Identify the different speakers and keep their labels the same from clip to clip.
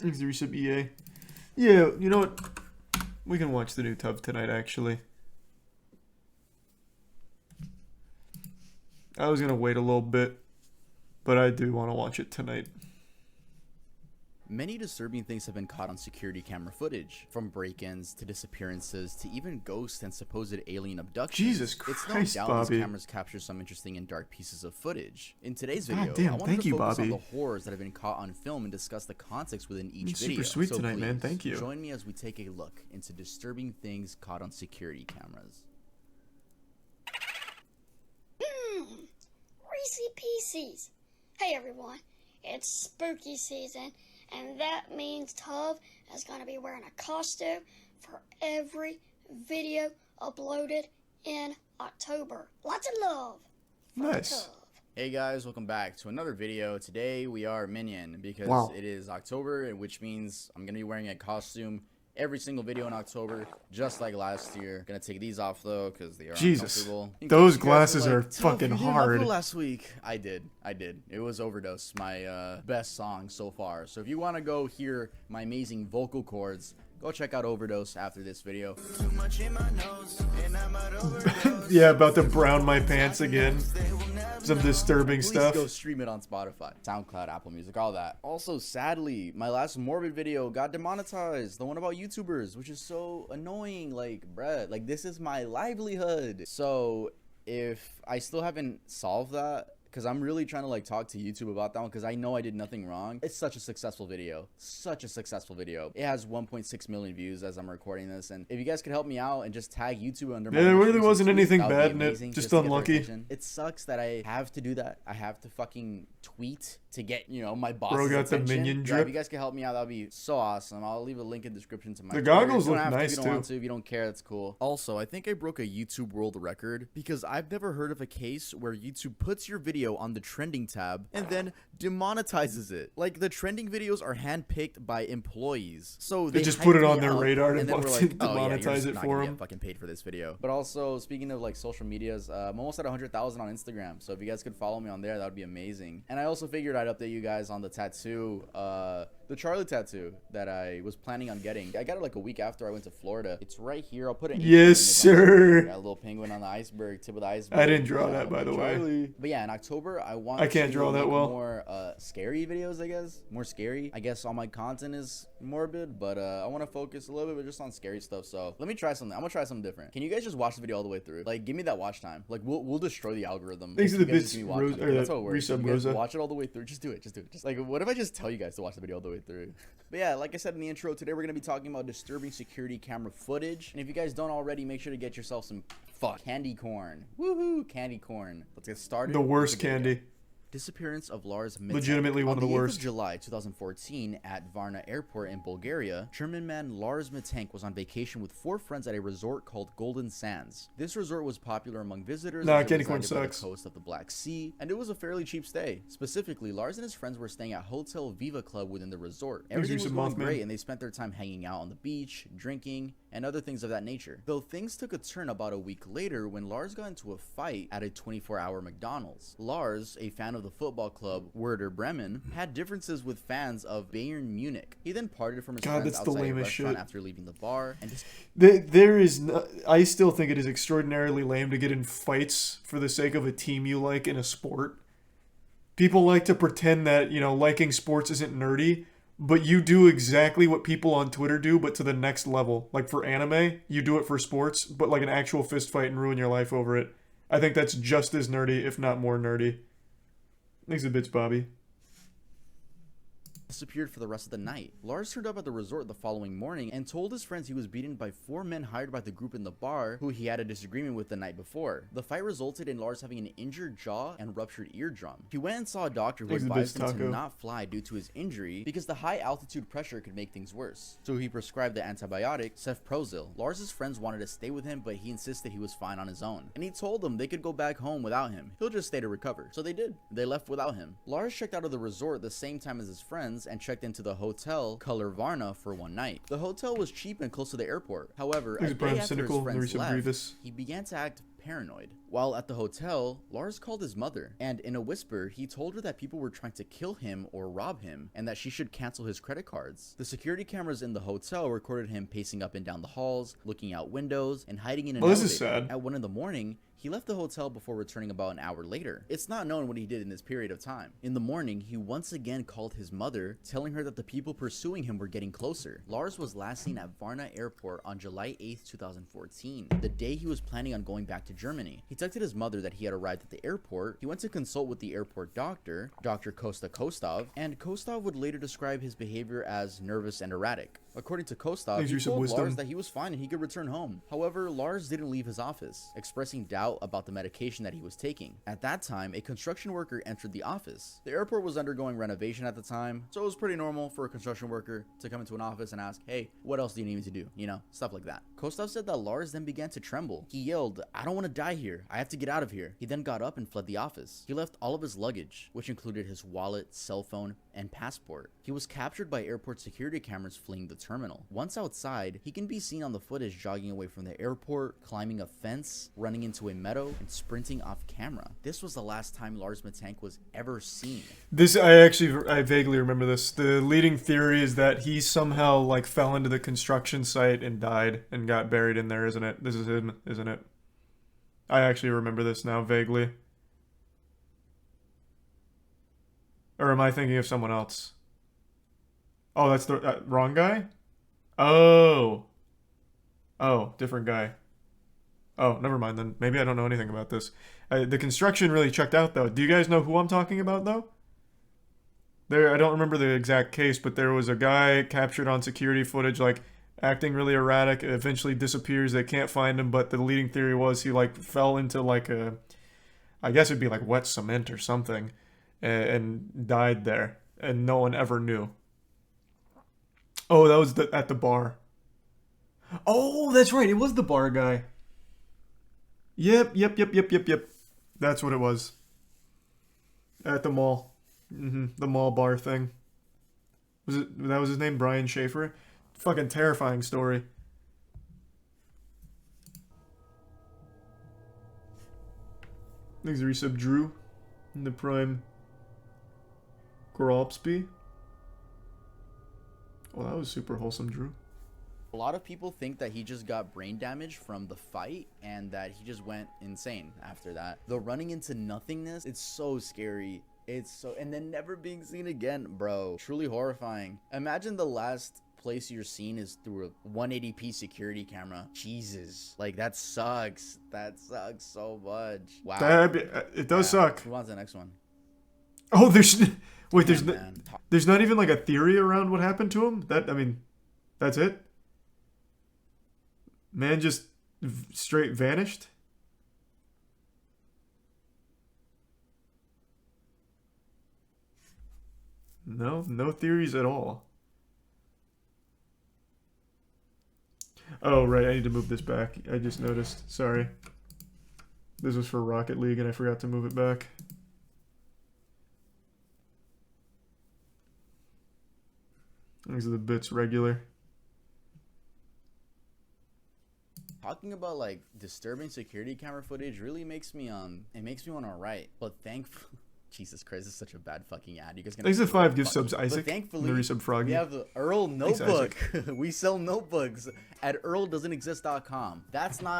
Speaker 1: Thanks to resub EA. Yeah, you know what? We can watch the new tub tonight, actually. I was gonna wait a little bit, but I do want to watch it tonight.
Speaker 2: Many disturbing things have been caught on security camera footage, from break-ins to disappearances to even ghosts and supposed alien abductions.
Speaker 1: Jesus Christ,
Speaker 2: it's no doubt
Speaker 1: Bobby.
Speaker 2: these cameras capture some interesting and dark pieces of footage. In today's video,
Speaker 1: God damn,
Speaker 2: I wanted
Speaker 1: thank
Speaker 2: to
Speaker 1: you,
Speaker 2: focus
Speaker 1: Bobby.
Speaker 2: on the horrors that have been caught on film and discuss the context within each
Speaker 1: It's
Speaker 2: video.
Speaker 1: super sweet
Speaker 2: So
Speaker 1: tonight, man.
Speaker 2: please,
Speaker 1: Thank you.
Speaker 2: Join me as we take a look into disturbing things caught on security cameras.
Speaker 3: Reese's Pieces. Hey everyone, it's spooky season, and that means Tub is going to be wearing a costume for every video uploaded in October. Lots of love for
Speaker 1: Nice.
Speaker 3: Tub.
Speaker 2: Hey guys, welcome back to another video. Today we are Minion because
Speaker 1: Wow.
Speaker 2: it is October, which means I'm going to be wearing a costume every single video in October, just like last year. Gonna take these off though because they are
Speaker 1: Jesus.
Speaker 2: uncomfortable. In
Speaker 1: Those
Speaker 2: case you guys
Speaker 1: glasses
Speaker 2: were
Speaker 1: are
Speaker 2: "Tough,
Speaker 1: fucking
Speaker 2: you didn't
Speaker 1: hard."
Speaker 2: upload last week. I did. It was Overdose, my best song so far. So if you want to go hear my amazing vocal cords, go check out Overdose after this video.
Speaker 4: Too much in my nose, and I might overdose.
Speaker 1: Yeah, about to brown my pants again. Some disturbing
Speaker 2: Please
Speaker 1: stuff.
Speaker 2: go stream it on Spotify, SoundCloud, Apple Music, all that. Also, sadly, my last Morbid video got demonetized. The one about YouTubers, which is so annoying. Like, bruh, like this is my livelihood. So if I still haven't solved that, because I'm really trying to like talk to YouTube about that one because I know I did nothing wrong. It's such a successful video. Such a successful video. It has 1.6 million views as I'm recording this. And if you guys could help me out and just tag YouTube under my
Speaker 1: Yeah, there
Speaker 2: most
Speaker 1: really
Speaker 2: recent
Speaker 1: wasn't
Speaker 2: tweet,
Speaker 1: anything
Speaker 2: that would be
Speaker 1: bad in it.
Speaker 2: amazing,
Speaker 1: Just
Speaker 2: to get their
Speaker 1: unlucky.
Speaker 2: attention. It sucks that I have to do that. I have to fucking tweet to get, you know, my boss's
Speaker 1: Bro got the
Speaker 2: attention.
Speaker 1: minion
Speaker 2: Yeah,
Speaker 1: drip.
Speaker 2: if you guys could help me out, that would be so awesome. I'll leave a link in the description to my
Speaker 1: The
Speaker 2: Twitter.
Speaker 1: goggles
Speaker 2: You don't
Speaker 1: look
Speaker 2: have to
Speaker 1: nice,
Speaker 2: if you don't want
Speaker 1: too.
Speaker 2: to. If you don't care, that's cool. Also, I think I broke a YouTube world record because I've never heard of a case where YouTube puts your video on the trending tab and then demonetizes it. Like, the trending videos are handpicked by employees. So
Speaker 1: They just
Speaker 2: hype
Speaker 1: put it
Speaker 2: me
Speaker 1: on their
Speaker 2: up,
Speaker 1: radar
Speaker 2: and
Speaker 1: and
Speaker 2: then we're
Speaker 1: fucking
Speaker 2: like, oh, yeah, you're
Speaker 1: demonetize
Speaker 2: just
Speaker 1: it
Speaker 2: not
Speaker 1: for
Speaker 2: gonna get
Speaker 1: them.
Speaker 2: fucking paid for this video. But also, speaking of like social medias, I'm almost at 100,000 on Instagram. So if you guys could follow me on there, that would be amazing. And I also figured I'd update you guys on the tattoo, the Charlie tattoo that I was planning on getting. I got it like a week after I went to Florida. It's right here. I'll put it in.
Speaker 1: Yes, sir.
Speaker 2: Got a little penguin on the iceberg, tip of the iceberg.
Speaker 1: I didn't draw that, by the way.
Speaker 2: Charlie. But yeah, in October, I want
Speaker 1: I can't
Speaker 2: to
Speaker 1: draw that
Speaker 2: make
Speaker 1: well.
Speaker 2: more scary videos, I guess. More scary. I guess all my content is morbid, but I want to focus a little bit just on scary stuff. So let me try something. I'm gonna try something different. Can you guys just watch the video all the way through? Like, give me that watch time. Like, we'll destroy the algorithm.
Speaker 1: Thanks
Speaker 2: if
Speaker 1: to
Speaker 2: you
Speaker 1: the
Speaker 2: guys just
Speaker 1: bits,
Speaker 2: give me watch
Speaker 1: Rose,
Speaker 2: time.
Speaker 1: or
Speaker 2: That's
Speaker 1: the
Speaker 2: how it works.
Speaker 1: resub
Speaker 2: You guys
Speaker 1: Rosa.
Speaker 2: watch it all the way through. Just do it. Just like, what if I just tell you guys to watch the video all the way through? But yeah, like I said in the intro, today we're gonna be talking about disturbing security camera footage. And if you guys don't already, make sure to get yourself some candy corn. Woohoo, candy corn. Let's get started.
Speaker 1: The
Speaker 2: with
Speaker 1: worst
Speaker 2: video.
Speaker 1: candy.
Speaker 2: Disappearance of Lars Mitek.
Speaker 1: Legitimately one of the worst.
Speaker 2: On July 2014, at Varna Airport in Bulgaria, German man Lars Mitek was on vacation with 4 friends at a resort called Golden Sands. This resort was popular among visitors
Speaker 1: Nah,
Speaker 2: as it
Speaker 1: candy corn
Speaker 2: resided by
Speaker 1: sucks.
Speaker 2: the coast of the Black Sea, and it was a fairly cheap stay. Specifically, Lars and his friends were staying at Hotel Viva Club within the resort. Everything was
Speaker 1: some
Speaker 2: going
Speaker 1: Mothman.
Speaker 2: great, and they spent their time hanging out on the beach, drinking, and other things of that nature. Though things took a turn about a week later when Lars got into a fight at a 24-hour McDonald's. Lars, a fan of the football club Werder Bremen, had differences with fans of Bayern Munich. He then parted from his
Speaker 1: God,
Speaker 2: friends
Speaker 1: that's the
Speaker 2: outside a
Speaker 1: lamest
Speaker 2: restaurant
Speaker 1: shit.
Speaker 2: after leaving the bar and just
Speaker 1: There is no, I still think it is extraordinarily lame to get in fights for the sake of a team you like in a sport. People like to pretend that, you know, liking sports isn't nerdy, but you do exactly what people on Twitter do, but to the next level. Like for anime, you do it for sports, but like an actual fist fight and ruin your life over it. I think that's just as nerdy, if not more nerdy. Thanks a bit, Bobby.
Speaker 2: disappeared for the rest of the night. Lars turned up at the resort the following morning and told his friends he was beaten by 4 men hired by the group in the bar who he had a disagreement with the night before. The fight resulted in Lars having an injured jaw and ruptured eardrum. He went and saw a doctor who
Speaker 1: Thanks,
Speaker 2: advised him to
Speaker 1: Taco.
Speaker 2: not fly due to his injury because the high altitude pressure could make things worse. So he prescribed the antibiotic cefprozil. Lars's friends wanted to stay with him, but he insisted he was fine on his own. And he told them they could go back home without him. He'll just stay to recover. So they did. They left without him. Lars checked out of the resort the same time as his friends and checked into the hotel Color Varna for one night. The hotel was cheap and close to the airport. However, a
Speaker 1: Thanks,
Speaker 2: day
Speaker 1: Brian
Speaker 2: after
Speaker 1: Cynical,
Speaker 2: his friends
Speaker 1: Larissa
Speaker 2: left,
Speaker 1: Grievous.
Speaker 2: he began to act paranoid. While at the hotel, Lars called his mother, and in a whisper, he told her that people were trying to kill him or rob him, and that she should cancel his credit cards. The security cameras in the hotel recorded him pacing up and down the halls, looking out windows, and hiding in an elevator.
Speaker 1: This is sad.
Speaker 2: At 1 in the morning, he left the hotel before returning about an hour later. It's not known what he did in this period of time. In the morning, he once again called his mother, telling her that the people pursuing him were getting closer. Lars was last seen at Varna Airport on July 8th, 2014, the day he was planning on going back to Germany. He texted his mother that he had arrived at the airport. He went to consult with the airport doctor, Dr. Kosta Kostov, and Kostov would later describe his behavior as nervous and erratic. According to Kostov, he told Lars that he was fine and he could return home. However, Lars didn't leave his office, expressing doubt about the medication that he was taking. At that time, a construction worker entered the office. The airport was undergoing renovation at the time, so it was pretty normal for a construction worker to come into an office and ask, hey, what else do you need me to do? You know, stuff like that. Kostov said that Lars then began to tremble. He yelled, I don't want to die here. I have to get out of here. He then got up and fled the office. He left all of his luggage, which included his wallet, cell phone, and passport. He was captured by airport security cameras fleeing the terminal. Once outside, he can be seen on the footage jogging away from the airport, climbing a fence, running into a meadow, and sprinting off camera. This was the last time Lars Matank was ever seen.
Speaker 1: I vaguely remember this. The leading theory is that he somehow like fell into the construction site and died and got buried in there, isn't it? This is him, isn't it? I actually remember this now vaguely. Or am I thinking of someone else? Oh, that's the wrong guy? Oh, different guy. Oh, never mind then. Maybe I don't know anything about this. The construction really checked out, though. Do you guys know who I'm talking about, though? I don't remember the exact case, but there was a guy captured on security footage, like, acting really erratic. It eventually disappears. They can't find him, but the leading theory was he, like, fell into, like, I guess it'd be, like, wet cement or something, and died there, and no one ever knew. Oh, that was at the bar. Oh, that's right. It was the bar guy. Yep. That's what it was. At the mall. The mall bar thing. That was his name? Brian Schaefer? Fucking terrifying story. Thanks, resub Drew. In the prime. Goralpsby. Oh, that was super wholesome, Drew.
Speaker 2: A lot of people think that he just got brain damage from the fight and that he just went insane after that. The running into nothingness, it's so scary. And then never being seen again, bro. Truly horrifying. Imagine the last place you're seen is through a 180p security camera. Jesus. Like, that sucks. That sucks so much. Wow.
Speaker 1: It does suck.
Speaker 2: Move on to the next one.
Speaker 1: Oh, there's not even like a theory around what happened to him? That's it? Man just straight vanished? No theories at all. Oh, right, I need to move this back. I just noticed. Sorry. This was for Rocket League and I forgot to move it back. These are the bits regular.
Speaker 2: Talking about like disturbing security camera footage really makes me it makes me want to write. But thankfully, Jesus Christ, this is such a bad fucking ad. You guys gonna.
Speaker 1: Thanks to 5 gift subs, Isaac.
Speaker 2: But thankfully,
Speaker 1: we
Speaker 2: have the Earl notebook. We sell notebooks at earldoesn'texist.com.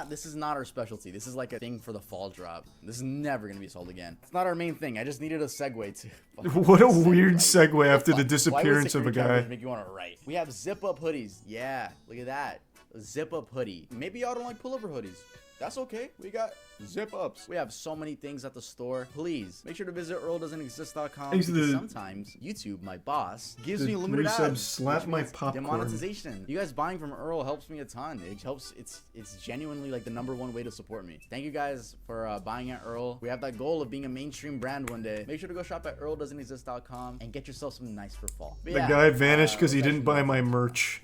Speaker 2: This is not our specialty. This is like a thing for the fall drop. This is never gonna be sold again. It's not our main thing. I just needed a segue to.
Speaker 1: What a weird segue after the disappearance of a guy.
Speaker 2: Make you want to write. We have zip up hoodies. Yeah, look at that. A zip up hoodie. Maybe y'all don't like pullover hoodies. That's okay. We got zip ups. We have so many things at the store. Please make sure to visit earldoesn'texist.com because sometimes YouTube, my boss, gives me limited ads.
Speaker 1: Slap my popcorn.
Speaker 2: Demonetization. You guys buying from Earl helps me a ton. It helps. It's genuinely like the #1 way to support me. Thank you guys for buying at Earl. We have that goal of being a mainstream brand one day. Make sure to go shop at earldoesn'texist.com and get yourself something nice for fall. But
Speaker 1: the guy vanished because he didn't buy my merch.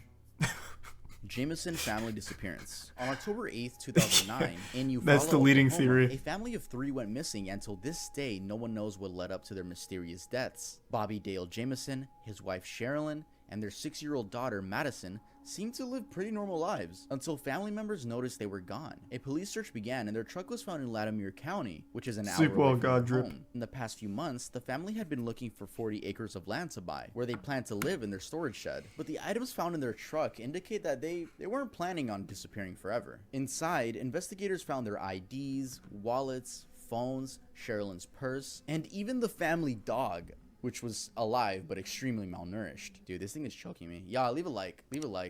Speaker 2: Jameson family disappearance. On October 8th, 2009, in Eufaula,
Speaker 1: That's the leading
Speaker 2: Oklahoma,
Speaker 1: theory.
Speaker 2: A family of 3 went missing, and till this day, no one knows what led up to their mysterious deaths. Bobby Dale Jameson, his wife Sherilyn, and their 6-year-old daughter Madison seemed to live pretty normal lives until family members noticed they were gone. A police search began and their truck was found in Latimer County, which is an hour
Speaker 1: Sleep well,
Speaker 2: away from
Speaker 1: God
Speaker 2: their
Speaker 1: drip.
Speaker 2: home. In the past few months, the family had been looking for 40 acres of land to buy, where they planned to live in their storage shed. But the items found in their truck indicate that they weren't planning on disappearing forever. Inside, investigators found their IDs, wallets, phones, Sherilyn's purse, and even the family dog, which was alive but extremely malnourished. Dude, this thing is choking me. Y'all, leave a like,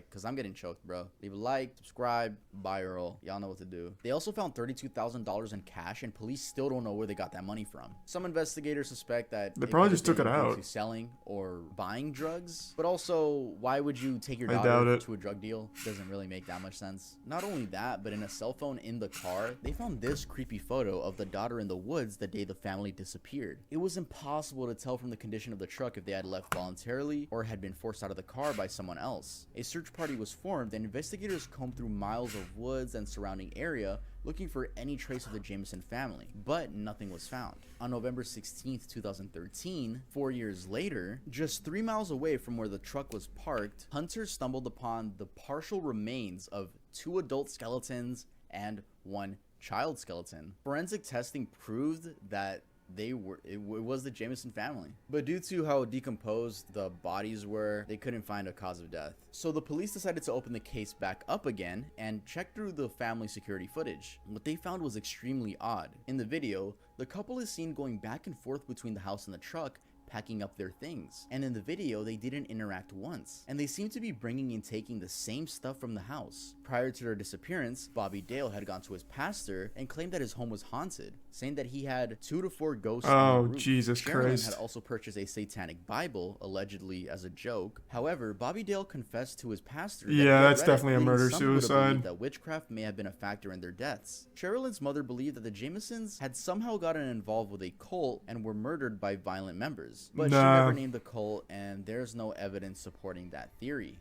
Speaker 2: because I'm getting choked, bro. Leave a like, subscribe, viral. Y'all know what to do. They also found $32,000 in cash, and police still don't know where they got that money from. Some investigators suspect that
Speaker 1: They probably just took it
Speaker 2: due
Speaker 1: out.
Speaker 2: to selling or buying drugs. But also, why would you take your
Speaker 1: I doubt
Speaker 2: daughter
Speaker 1: it.
Speaker 2: to a drug deal? Doesn't really make that much sense. Not only that, but in a cell phone in the car, they found this creepy photo of the daughter in the woods the day the family disappeared. It was impossible to tell from the condition of the truck if they had left voluntarily or had been forced out of the car by someone else. A search party was formed and investigators combed through miles of woods and surrounding area looking for any trace of the Jameson family, but nothing was found. On November 16th, 2013, 4 years later, just 3 miles away from where the truck was parked, hunters stumbled upon the partial remains of 2 adult skeletons and 1 child skeleton. Forensic testing proved that it was the Jameson family, but due to how decomposed the bodies were, they couldn't find a cause of death. So the police decided to open the case back up again and check through the family security footage. What they found was extremely odd. In the video, the couple is seen going back and forth between the house and the truck, packing up their things. And in the video, they didn't interact once. And they seem to be bringing and taking the same stuff from the house. Prior to their disappearance, Bobby Dale had gone to his pastor and claimed that his home was haunted, saying that he had 2 to 4 ghosts on the roof.
Speaker 1: Jesus
Speaker 2: Sherilyn
Speaker 1: Christ.
Speaker 2: had also purchased a satanic Bible, allegedly as a joke. However, Bobby Dale confessed to his pastor that he
Speaker 1: Yeah,
Speaker 2: had
Speaker 1: that's
Speaker 2: read it,
Speaker 1: definitely a
Speaker 2: leading
Speaker 1: murder
Speaker 2: some people to
Speaker 1: suicide.
Speaker 2: believe that witchcraft may have been a factor in their deaths. Sherilyn's mother believed that the Jamesons had somehow gotten involved with a cult and were murdered by violent members, but she
Speaker 1: Nah.
Speaker 2: never named the cult, and there's no evidence supporting that theory.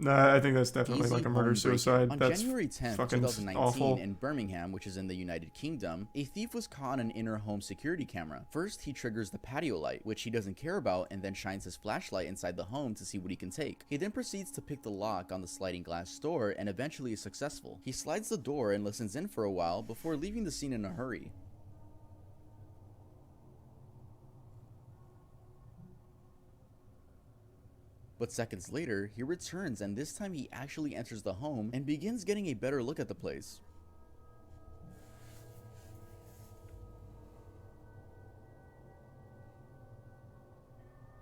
Speaker 1: Nah, I think that's definitely
Speaker 2: Easy
Speaker 1: like a
Speaker 2: home
Speaker 1: murder
Speaker 2: break-in.
Speaker 1: suicide.
Speaker 2: On
Speaker 1: That's
Speaker 2: January 10th,
Speaker 1: fucking
Speaker 2: 2019,
Speaker 1: awful.
Speaker 2: in Birmingham, which is in the United Kingdom, a thief was caught on an inner home security camera. First, he triggers the patio light, which he doesn't care about, and then shines his flashlight inside the home to see what he can take. He then proceeds to pick the lock on the sliding glass door and eventually is successful. He slides the door and listens in for a while before leaving the scene in a hurry. But seconds later, he returns, and this time he actually enters the home and begins getting a better look at the place.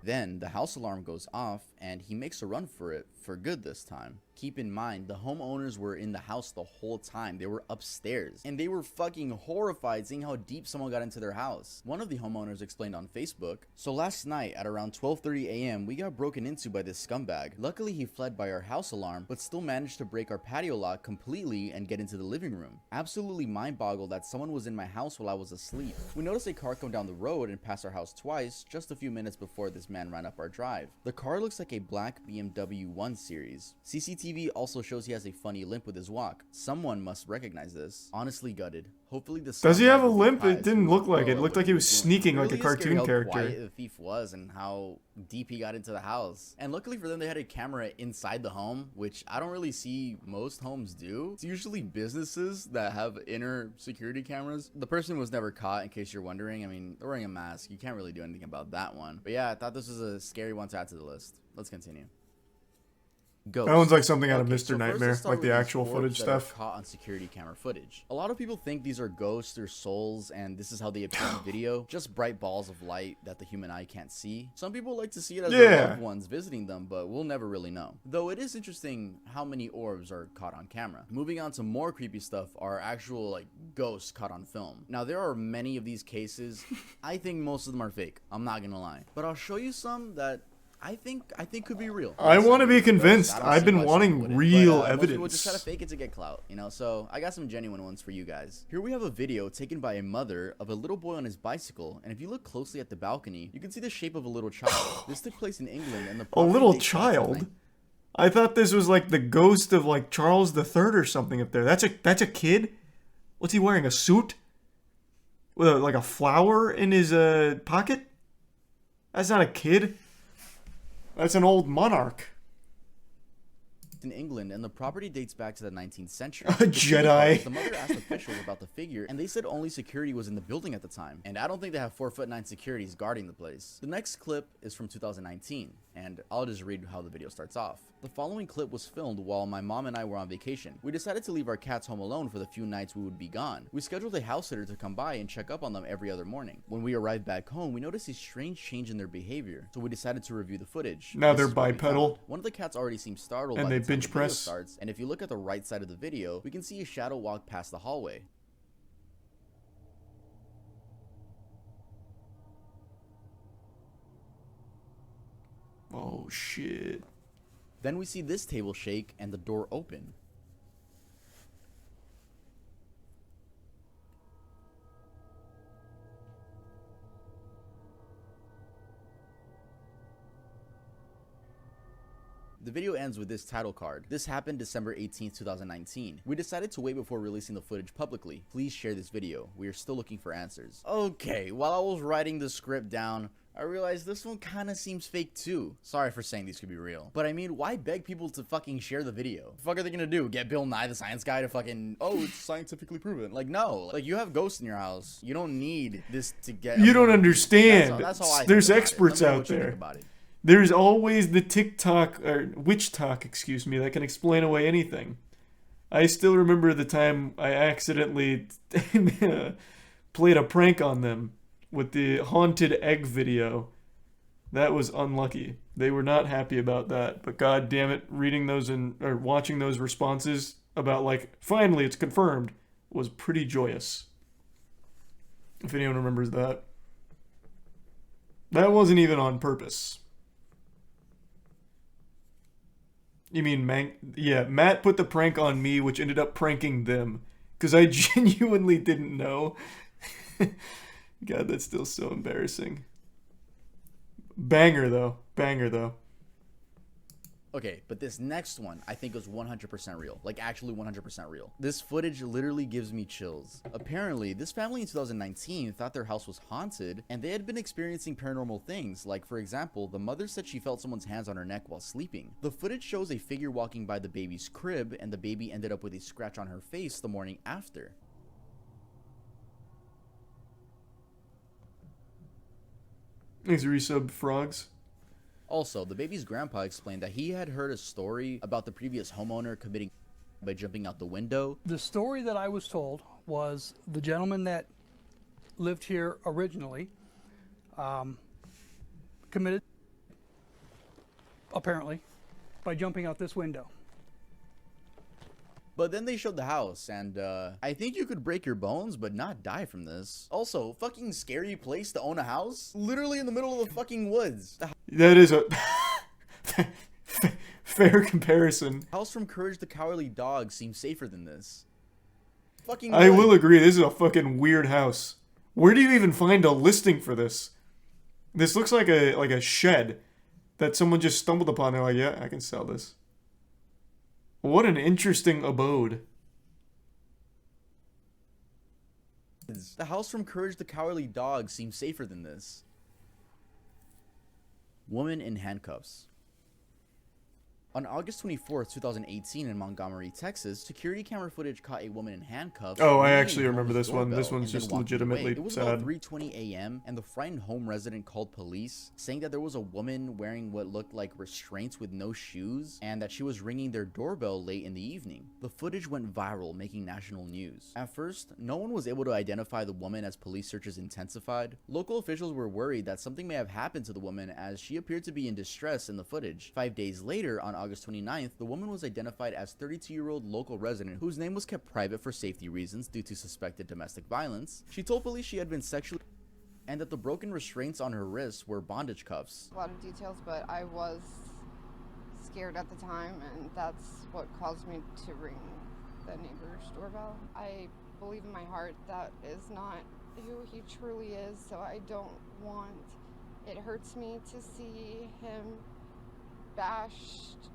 Speaker 2: Then the house alarm goes off and he makes a run for it for good this time. Keep in mind, the homeowners were in the house the whole time. They were upstairs and they were fucking horrified seeing how deep someone got into their house. One of the homeowners explained on Facebook, "So last night at around 12:30 a.m. we got broken into by this scumbag. Luckily he fled by our house alarm, but still managed to break our patio lock completely and get into the living room. Absolutely mind-boggled that someone was in my house while I was asleep. We noticed a car come down the road and pass our house twice just a few minutes before this man ran up our drive. The car looks like a black BMW 1 Series. CCTV also shows he has a funny limp with his walk. Someone must recognize this. Honestly gutted. Hopefully this
Speaker 1: Does he have a
Speaker 2: scumbag will be
Speaker 1: limp? It
Speaker 2: caught
Speaker 1: didn't
Speaker 2: as
Speaker 1: look
Speaker 2: well
Speaker 1: like it. It
Speaker 2: of
Speaker 1: looked
Speaker 2: what
Speaker 1: like he was
Speaker 2: was doing.
Speaker 1: sneaking like a
Speaker 2: Really is scary
Speaker 1: cartoon
Speaker 2: how
Speaker 1: character.
Speaker 2: quiet the thief was and how deep he got into the house. And luckily for them, they had a camera inside the home, which I don't really see most homes do. It's usually businesses that have inner security cameras. The person was never caught, in case you're wondering. I mean, they're wearing a mask. You can't really do anything about that one. But yeah, I thought this was a scary one to add to the list. Let's continue. Ghosts.
Speaker 1: That one's like something out of
Speaker 2: Okay,
Speaker 1: Mr.
Speaker 2: so first
Speaker 1: Nightmare,
Speaker 2: let's start
Speaker 1: like the
Speaker 2: with these
Speaker 1: actual
Speaker 2: orbs
Speaker 1: footage
Speaker 2: that are
Speaker 1: stuff.
Speaker 2: caught on security camera footage. A lot of people think these are ghosts or souls, and this is how they appear in video. Just bright balls of light that the human eye can't see. Some people like to see it as their
Speaker 1: Yeah.
Speaker 2: loved ones visiting them, but we'll never really know. Though it is interesting how many orbs are caught on camera. Moving on to more creepy stuff are actual like ghosts caught on film. Now there are many of these cases. I think most of them are fake. I'm not gonna lie, but I'll show you some that I think could be real.
Speaker 1: I want to be
Speaker 2: Ghosts,
Speaker 1: convinced.
Speaker 2: I don't
Speaker 1: I've
Speaker 2: see
Speaker 1: been
Speaker 2: why
Speaker 1: wanting
Speaker 2: someone wouldn't,
Speaker 1: real
Speaker 2: but, most people just try to
Speaker 1: evidence.
Speaker 2: fake it to get clout, you know? So I got some genuine ones for you guys. Here we have a video taken by a mother of a little boy on his bicycle, and if you look closely at the balcony, you can see the shape of a little child. This took place in England, and the
Speaker 1: A
Speaker 2: property
Speaker 1: little
Speaker 2: dates back to
Speaker 1: child? I thought this was like the ghost of like Charles III or something up there. That's a kid? What's he wearing? A suit? With like a flower in his pocket? That's not a kid. That's an old monarch.
Speaker 2: in England, and the property dates back to the 19th century.
Speaker 1: A Jedi.
Speaker 2: The mother asked officials about the figure, and they said only security was in the building at the time. And I don't think they have 4'9" securities guarding the place. The next clip is from 2019, and I'll just read how the video starts off. The following clip was filmed while my mom and I were on vacation. We decided to leave our cats home alone for the few nights we would be gone. We scheduled a house sitter to come by and check up on them every other morning. When we arrived back home, we noticed a strange change in their behavior, so we decided to review the footage.
Speaker 1: Now
Speaker 2: This
Speaker 1: they're
Speaker 2: is what we
Speaker 1: bipedal.
Speaker 2: found. One of the cats already seems startled
Speaker 1: And
Speaker 2: by
Speaker 1: they
Speaker 2: the time
Speaker 1: bench
Speaker 2: the video
Speaker 1: press.
Speaker 2: starts, and if you look at the right side of the video, we can see a shadow walk past the hallway.
Speaker 1: Oh shit.
Speaker 2: Then we see this table shake and the door open. The video ends with this title card. This happened December 18th, 2019. We decided to wait before releasing the footage publicly. Please share this video. We are still looking for answers. Okay, while I was writing the script down, I realized this one kinda seems fake too. Sorry for saying these could be real. But I mean, why beg people to fucking share the video? The fuck are they gonna do? Get Bill Nye the Science Guy to fucking, oh, it's scientifically proven. Like, no. Like, you have ghosts in your house. You don't need this to get...
Speaker 1: You don't understand.
Speaker 2: That's how I think
Speaker 1: There's
Speaker 2: about it.
Speaker 1: experts
Speaker 2: Let me know
Speaker 1: out
Speaker 2: what you think
Speaker 1: there.
Speaker 2: about it.
Speaker 1: There's always the TikTok, or witch talk, excuse me, that can explain away anything. I still remember the time I accidentally played a prank on them with the haunted egg video. That was unlucky. They were not happy about that. But god damn it, reading those or watching those responses about like, finally it's confirmed, was pretty joyous. If anyone remembers that. That wasn't even on purpose. You mean yeah, Matt put the prank on me, which ended up pranking them. Because I genuinely didn't know. God, that's still so embarrassing. Banger, though. Banger, though.
Speaker 2: Okay, but this next one I think was 100% real. Like, actually 100% real. This footage literally gives me chills. Apparently, this family in 2019 thought their house was haunted, and they had been experiencing paranormal things. Like, for example, the mother said she felt someone's hands on her neck while sleeping. The footage shows a figure walking by the baby's crib, and the baby ended up with a scratch on her face the morning after.
Speaker 1: Thanks, resub frogs.
Speaker 2: Also, the baby's grandpa explained that he had heard a story about the previous homeowner committing by jumping out the window.
Speaker 5: The story that I was told was the gentleman that lived here originally committed, apparently, by jumping out this window.
Speaker 2: But then they showed the house, and I think you could break your bones but not die from this. Also, fucking scary place to own a house? Literally in the middle of the fucking woods.
Speaker 1: That is a fair comparison.
Speaker 2: The house from Courage the Cowardly Dog seems safer than this. Fucking
Speaker 1: I
Speaker 2: wood.
Speaker 1: will agree, this is a fucking weird house. Where do you even find a listing for this? This looks like a shed that someone just stumbled upon. They're like, yeah, I can sell this. What an interesting abode.
Speaker 2: The house from Courage the Cowardly Dog seems safer than this. Woman in handcuffs. On August 24th, 2018 in Montgomery, Texas, security camera footage caught a woman in handcuffs.
Speaker 1: Oh, I
Speaker 2: ringing
Speaker 1: actually
Speaker 2: a
Speaker 1: remember
Speaker 2: homeless
Speaker 1: this one. This
Speaker 2: doorbell
Speaker 1: one's
Speaker 2: and then
Speaker 1: just
Speaker 2: walking
Speaker 1: legitimately
Speaker 2: away. It was
Speaker 1: sad.
Speaker 2: about 3:20 a.m. and the frightened home resident called police, saying that there was a woman wearing what looked like restraints with no shoes and that she was ringing their doorbell late in the evening. The footage went viral, making national news. At first, no one was able to identify the woman as police searches intensified. Local officials were worried that something may have happened to the woman as she appeared to be in distress in the footage. 5 days later, on August 29th, the woman was identified as 32-year-old local resident whose name was kept private for safety reasons due to suspected domestic violence. She told police she had been sexually and that the broken restraints on her wrists were bondage cuffs.
Speaker 6: A lot of details, but I was scared at the time, and that's what caused me to ring the neighbor's doorbell. I believe in my heart that is not who he truly is, so I don't want... It hurts me to see him bashed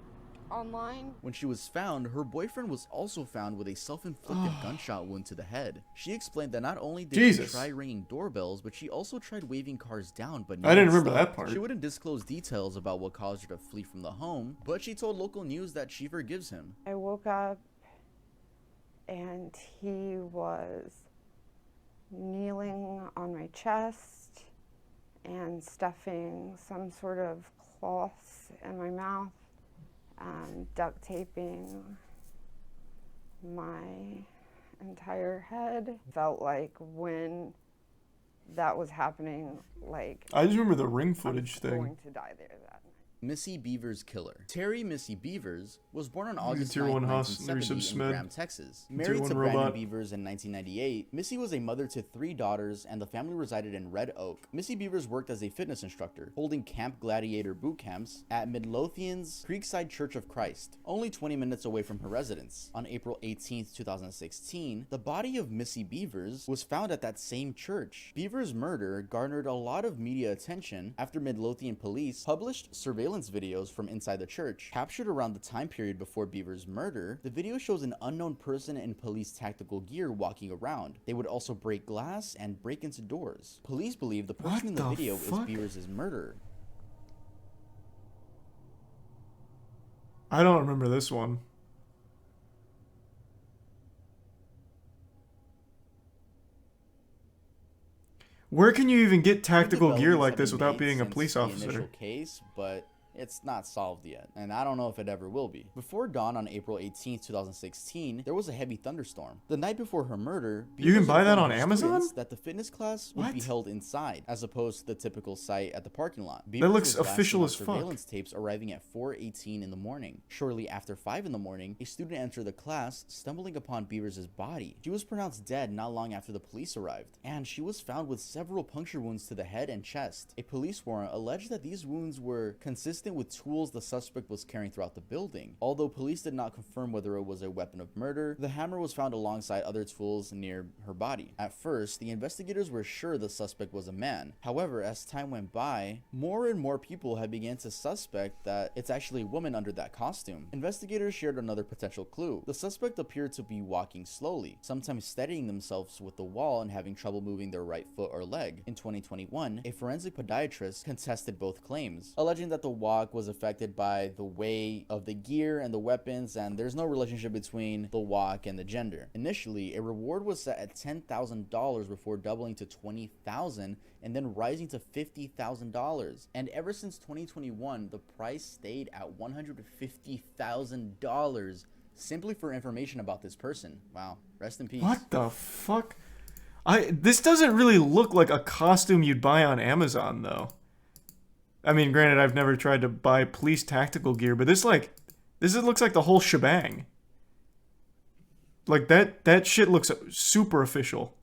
Speaker 6: online.
Speaker 2: When she was found, her boyfriend was also found with a self-inflicted gunshot wound to the head. She explained that not only did
Speaker 1: Jesus.
Speaker 2: she try ringing doorbells, but she also tried waving cars down, but
Speaker 1: I didn't
Speaker 2: no one
Speaker 1: remember that
Speaker 2: stopped.
Speaker 1: part.
Speaker 2: She wouldn't disclose details about what caused her to flee from the home, but she told local news that she forgives him.
Speaker 6: I woke up and he was kneeling on my chest and stuffing some sort of cloth in my mouth and duct taping my entire head. Felt like when that was happening, like
Speaker 1: I just remember the ring
Speaker 6: I
Speaker 1: footage
Speaker 6: was
Speaker 1: thing.
Speaker 6: going to die there that night.
Speaker 2: Missy Beavers' killer. Terry Missy Beavers was born on August
Speaker 1: Tier
Speaker 2: 9,
Speaker 1: 1 house,
Speaker 2: 1970
Speaker 1: Resub
Speaker 2: in
Speaker 1: Smith.
Speaker 2: Graham, Texas.
Speaker 1: Tier
Speaker 2: Married
Speaker 1: 1
Speaker 2: to Brandon
Speaker 1: robot.
Speaker 2: Beavers in 1998, Missy was a mother to 3 daughters, and the family resided in Red Oak. Missy Beavers worked as a fitness instructor, holding Camp Gladiator boot camps at Midlothian's Creekside Church of Christ, only 20 minutes away from her residence. On April 18, 2016, the body of Missy Beavers was found at that same church. Beavers' murder garnered a lot of media attention after Midlothian police published surveillance videos from inside the church. Captured around the time period before Beavers' murder, the video shows an unknown person in police tactical gear walking around. They would also break glass and break into doors. Police believe the person
Speaker 1: What
Speaker 2: in the
Speaker 1: the
Speaker 2: video
Speaker 1: fuck?
Speaker 2: is Beavers' murderer.
Speaker 1: I don't remember this one. Where can you even get tactical gear
Speaker 2: Developments
Speaker 1: like
Speaker 2: have
Speaker 1: this
Speaker 2: been
Speaker 1: without
Speaker 2: made
Speaker 1: being a
Speaker 2: since
Speaker 1: police
Speaker 2: the
Speaker 1: officer?
Speaker 2: initial case, but it's not solved yet, and I don't know if it ever will be. Before dawn on April 18, 2016, there was a heavy thunderstorm. The night before her murder,
Speaker 1: You can
Speaker 2: Beavers
Speaker 1: buy that
Speaker 2: informed
Speaker 1: on
Speaker 2: her
Speaker 1: Amazon?
Speaker 2: students that the fitness class would be
Speaker 1: What?
Speaker 2: held inside, as opposed to the typical site at the parking lot.
Speaker 1: That looks
Speaker 2: was last
Speaker 1: official
Speaker 2: seen on
Speaker 1: as fuck.
Speaker 2: surveillance tapes arriving at 4:18 in the morning. Shortly after 5 in the morning, a student entered the class, stumbling upon Beavers' body. She was pronounced dead not long after the police arrived, and she was found with several puncture wounds to the head and chest. A police warrant alleged that these wounds were consistent with tools the suspect was carrying throughout the building. Although police did not confirm whether it was a weapon of murder, the hammer was found alongside other tools near her body. At first, the investigators were sure the suspect was a man. However, as time went by, more and more people had begun to suspect that it's actually a woman under that costume. Investigators shared another potential clue. The suspect appeared to be walking slowly, sometimes steadying themselves with the wall and having trouble moving their right foot or leg. In 2021, a forensic podiatrist contested both claims, alleging that the walk was affected by the weight of the gear and the weapons, and there's no relationship between the walk and the gender. Initially, a reward was set at $10,000 before doubling to $20,000 and then rising to $50,000. And ever since 2021, the price stayed at $150,000 simply for information about this person. Wow. Rest in peace.
Speaker 1: What the fuck? This doesn't really look like a costume you'd buy on Amazon, though. I mean, granted, I've never tried to buy police tactical gear, but this looks like the whole shebang. Like, that shit looks super official.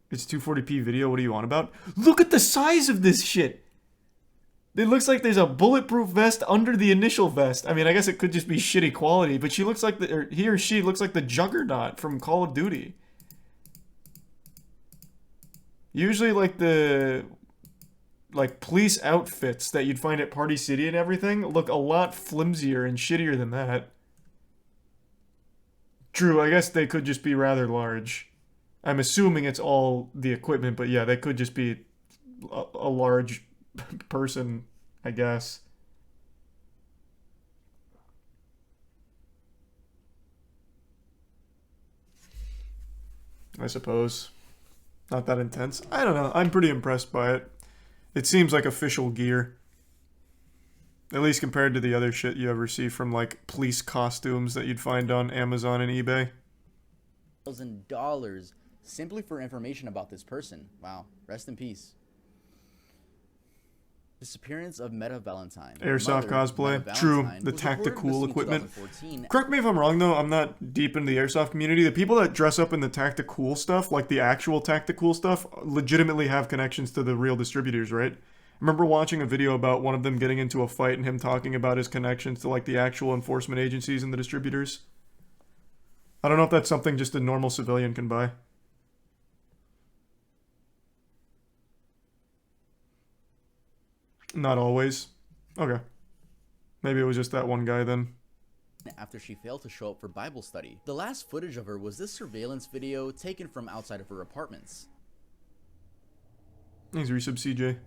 Speaker 1: It's 240p video, what do you want about? Look at the size of this shit! It looks like there's a bulletproof vest under the initial vest. I mean, I guess it could just be shitty quality, but he or she looks like the Juggernaut from Call of Duty. Usually, like police outfits that you'd find at Party City and everything look a lot flimsier and shittier than that. True, I guess they could just be rather large. I'm assuming it's all the equipment, but yeah, they could just be a large person, I guess. I suppose. Not that intense. I don't know. I'm pretty impressed by it. It seems like official gear. At least compared to the other shit you ever see from, like, police costumes that you'd find on Amazon and eBay.
Speaker 2: $1,000 simply for information about this person. Wow. Rest in peace. Disappearance of Meta Valentine.
Speaker 1: Airsoft cosplay.
Speaker 2: Meta
Speaker 1: True.
Speaker 2: Valentine
Speaker 1: The
Speaker 2: was reported
Speaker 1: tactical
Speaker 2: missing in
Speaker 1: equipment.
Speaker 2: 2014.
Speaker 1: Correct me if I'm wrong, though. I'm not deep into the airsoft community. The people that dress up in the tactical stuff, like the actual tactical stuff, legitimately have connections to the real distributors, right? I remember watching a video about one of them getting into a fight and him talking about his connections to, like, the actual enforcement agencies and the distributors. I don't know if that's something just a normal civilian can buy. Not always. Okay. Maybe it was just that one guy then.
Speaker 2: After she failed to show up for Bible study. The last footage of her was this surveillance video taken from outside of her apartments.
Speaker 1: Thanks, resub CJ.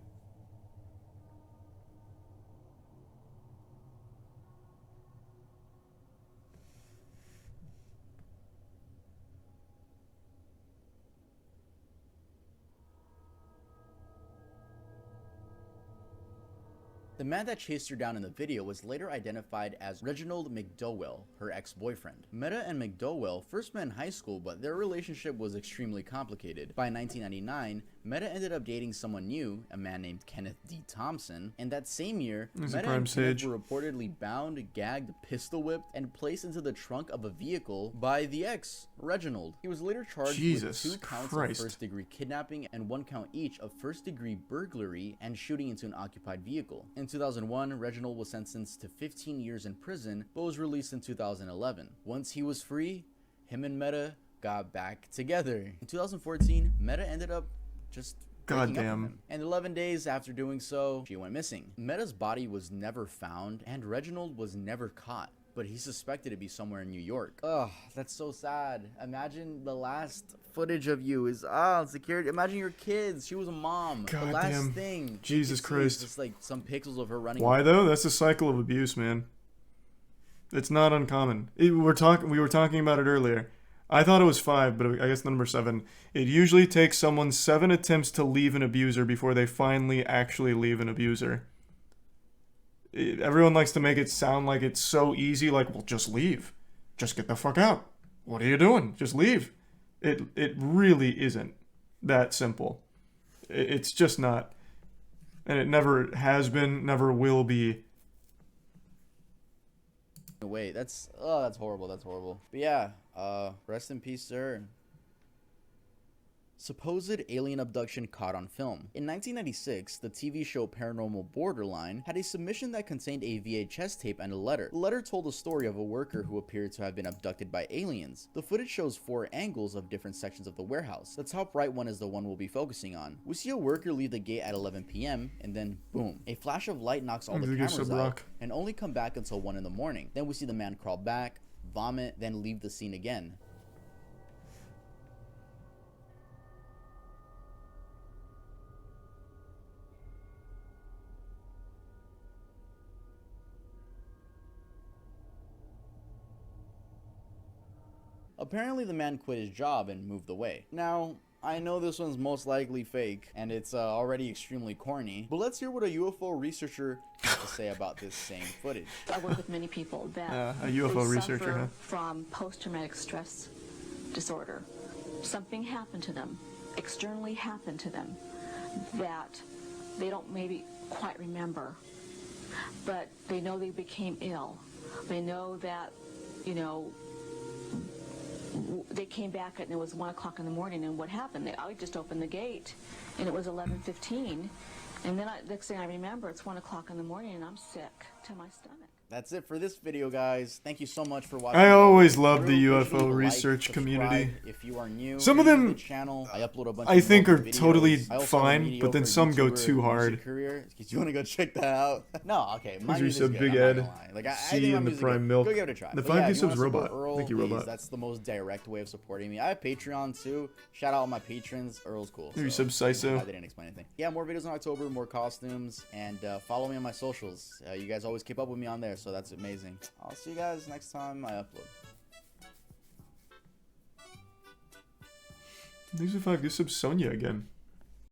Speaker 2: The man that chased her down in the video was later identified as Reginald McDowell, her ex-boyfriend. Meta and McDowell first met in high school, but their relationship was extremely complicated. By 1999, Meta ended up dating someone new, a man named Kenneth D. Thompson, and that same year,
Speaker 1: He's a
Speaker 2: Meta
Speaker 1: prime
Speaker 2: and Kenneth
Speaker 1: sage.
Speaker 2: were reportedly bound, gagged, pistol whipped, and placed into the trunk of a vehicle by the ex, Reginald. He was later charged
Speaker 1: Jesus
Speaker 2: with 2 counts
Speaker 1: Christ.
Speaker 2: of first-degree kidnapping and 1 count each of first-degree burglary and shooting into an occupied vehicle. In 2001, Reginald was sentenced to 15 years in prison, but was released in 2011. Once he was free, him and Meta got back together. In 2014, Meta ended up just breaking up with
Speaker 1: Goddamn.
Speaker 2: him. And 11 days after doing so, she went missing. Meta's body was never found, and Reginald was never caught, but he's suspected to be somewhere in New York. Ugh, that's so sad. Imagine the last footage of you is security. Imagine your kids. She was a mom. The last
Speaker 1: Goddamn.
Speaker 2: thing.
Speaker 1: Jesus
Speaker 2: you could see is
Speaker 1: Christ.
Speaker 2: just like some pixels of her running.
Speaker 1: Why though? That's a cycle of abuse, man. It's not uncommon. We were talking about it earlier. I thought it was 5, but I guess the number 7. It usually takes someone 7 attempts to leave an abuser before they finally actually leave an abuser. Everyone likes to make it sound like it's so easy, like, well, just leave. Just get the fuck out. What are you doing? Just leave. It really isn't that simple. It's just not. And it never has been, never will be.
Speaker 2: Wait, that's horrible. That's horrible. But yeah, rest in peace, sir. Supposed alien abduction caught on film. In 1996, the TV show Paranormal Borderline had a submission that contained a VHS tape and a letter. The letter told the story of a worker who appeared to have been abducted by aliens. The footage shows 4 angles of different sections of the warehouse. The top right one is the one we'll be focusing on. We see a worker leave the gate at 11 p.m. and then boom, a flash of light knocks all the cameras out and only come back until 1 in the morning. Then we see the man crawl back, vomit, then leave the scene again. Apparently the man quit his job and moved away. Now, I know this one's most likely fake, and it's already extremely corny, but let's hear what a UFO researcher has to say about this same footage.
Speaker 7: I work with many people that
Speaker 1: A UFO
Speaker 7: they
Speaker 1: researcher,
Speaker 7: suffer
Speaker 1: huh?
Speaker 7: from post-traumatic stress disorder. Something happened to them, externally happened to them, that they don't maybe quite remember, but they know they became ill. They know that, you know, they came back and it was 1 o'clock in the morning, and what happened? I just opened the gate and it was 11:15, and then next thing I remember, it's 1 o'clock in the morning and I'm sick to my stomach.
Speaker 2: That's it for this video, guys. Thank you so much for watching.
Speaker 1: I always love the
Speaker 2: Really
Speaker 1: UFO
Speaker 2: appreciate the
Speaker 1: research
Speaker 2: subscribe
Speaker 1: community.
Speaker 2: If you are new,
Speaker 1: Some of
Speaker 2: if you're new
Speaker 1: them,
Speaker 2: to the channel, I upload a bunch
Speaker 1: I
Speaker 2: of
Speaker 1: think are
Speaker 2: videos.
Speaker 1: totally
Speaker 2: I also have a
Speaker 1: fine, but then
Speaker 2: mediocre
Speaker 1: some go
Speaker 2: YouTuber
Speaker 1: too
Speaker 2: music
Speaker 1: hard.
Speaker 2: Career. You want to go check that out? No, okay. My
Speaker 1: Please
Speaker 2: music's
Speaker 1: resub
Speaker 2: good,
Speaker 1: Big
Speaker 2: I'm not
Speaker 1: Ed,
Speaker 2: gonna lie. Like, I
Speaker 1: C
Speaker 2: think my
Speaker 1: and the
Speaker 2: music's
Speaker 1: Prime
Speaker 2: good.
Speaker 1: Milk.
Speaker 2: Go give it a try.
Speaker 1: The
Speaker 2: But
Speaker 1: 5
Speaker 2: yeah,
Speaker 1: G
Speaker 2: if you wanna
Speaker 1: subs
Speaker 2: support
Speaker 1: Robot.
Speaker 2: Earl,
Speaker 1: Thank you,
Speaker 2: please,
Speaker 1: Robot.
Speaker 2: That's the most direct way of supporting me. I have Patreon too. Shout out all my patrons. Earl's cool.
Speaker 1: Maybe
Speaker 2: so,
Speaker 1: sub Siso.
Speaker 2: I didn't explain anything. Yeah, more videos in October, more costumes, and follow me on my socials. You guys always keep up with me on there, so that's amazing. I'll see you guys next time I upload.
Speaker 1: Thanks for 5 Good sub Sonia again.